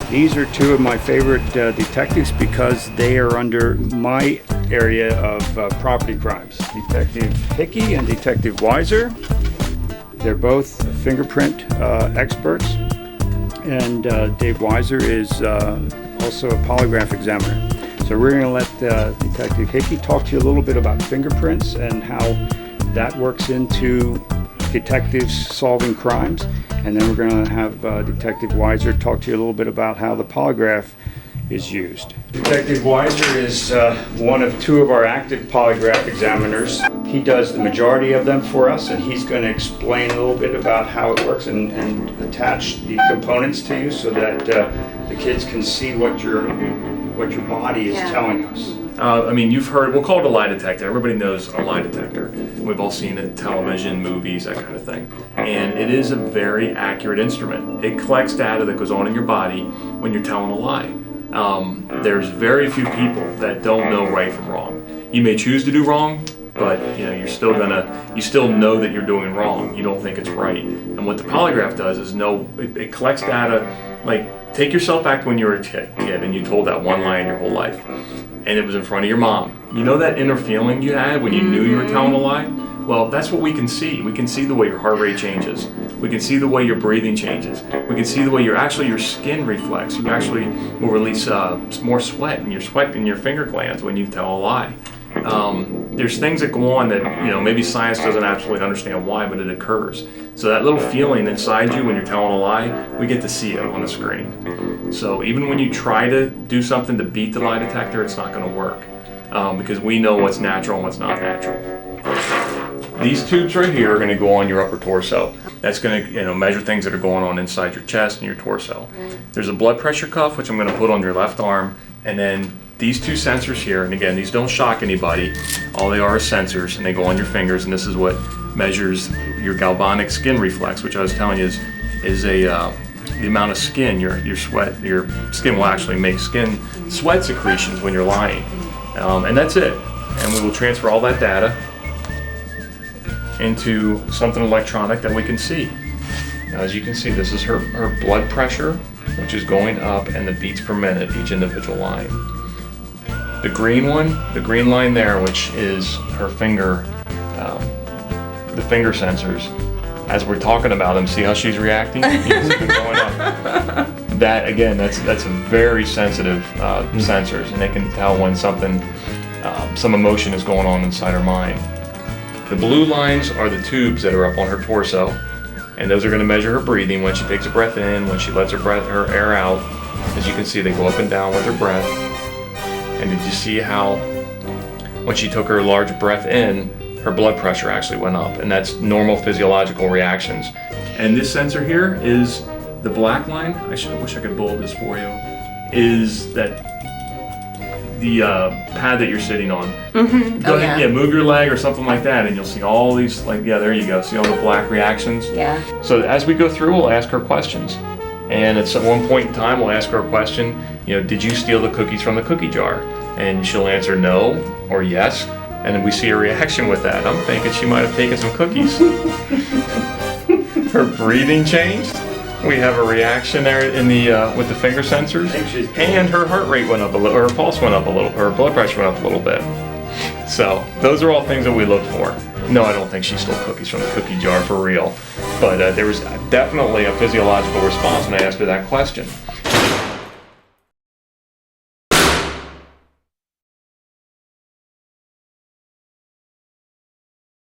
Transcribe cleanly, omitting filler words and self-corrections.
These are two of my favorite detectives because they are under my area of property crimes. Detective Hickey and Detective Weiser. They're both fingerprint experts, and Dave Weiser is also a polygraph examiner. So we're going to let Detective Hickey talk to you a little bit about fingerprints and how that works into detectives solving crimes. And then we're going to have Detective Weiser talk to you a little bit about how the polygraph is used. Detective Weiser is one of two of our active polygraph examiners. He does the majority of them for us, and he's going to explain a little bit about how it works and attach the components to you so that the kids can see what your body is telling us. I mean, you've heard, we'll call it a lie detector. Everybody knows a lie detector. We've all seen it, television, movies, that kind of thing. And it is a very accurate instrument. It collects data that goes on in your body when you're telling a lie. There's very few people that don't know right from wrong. You may choose to do wrong, but you still know that you're doing wrong. You don't think it's right. And what the polygraph does is it collects data. Like, take yourself back to when you were a kid and you told that one lie in your whole life, and it was in front of your mom. You know that inner feeling you had when you knew you were telling a lie? Well, that's what we can see. We can see the way your heart rate changes. We can see the way your breathing changes. We can see the way your skin reflects. You actually will release more sweat in your finger glands when you tell a lie. There's things that go on that maybe science doesn't absolutely understand why, but it occurs. So that little feeling inside you when you're telling a lie, we get to see it on the screen. So even when you try to do something to beat the lie detector, it's not going to work because we know what's natural and what's not natural. These tubes right here are going to go on your upper torso. That's going to measure things that are going on inside your chest and your torso. There's a blood pressure cuff, which I'm going to put on your left arm, and then these two sensors here, and again, these don't shock anybody. All they are sensors, and they go on your fingers, and this is what measures your galvanic skin reflex, which I was telling you is the amount of skin, your skin will actually make sweat secretions when you're lying. And that's it. And we will transfer all that data into something electronic that we can see. Now, as you can see, this is her blood pressure, which is going up, and the beats per minute, each individual line. The green line there, which is her finger, the finger sensors. As we're talking about them, see how she's reacting? You can see them going up. That, again, that's a very sensitive sensors, and they can tell when some emotion is going on inside her mind. The blue lines are the tubes that are up on her torso, and those are going to measure her breathing when she takes a breath in, when she lets her air out. As you can see, they go up and down with her breath. And did you see how when she took her large breath in, her blood pressure actually went up? And that's normal physiological reactions. And this sensor here is the black line. I wish I could bold this for you. Is that the pad that you're sitting on? Mm-hmm. Go ahead, move your leg or something like that, and you'll see all these, there you go. See all the black reactions? Yeah. So as we go through, we'll ask her questions. And at one point in time, we'll ask her a question, did you steal the cookies from the cookie jar? And she'll answer no or yes, and then we see a reaction with that. I'm thinking she might have taken some cookies. Her breathing changed. We have a reaction there with the finger sensors, and her heart rate went up a little, or her pulse went up a little, or her blood pressure went up a little bit. So those are all things that we look for. No, I don't think she stole cookies from the cookie jar for real, but there was definitely a physiological response when I asked her that question.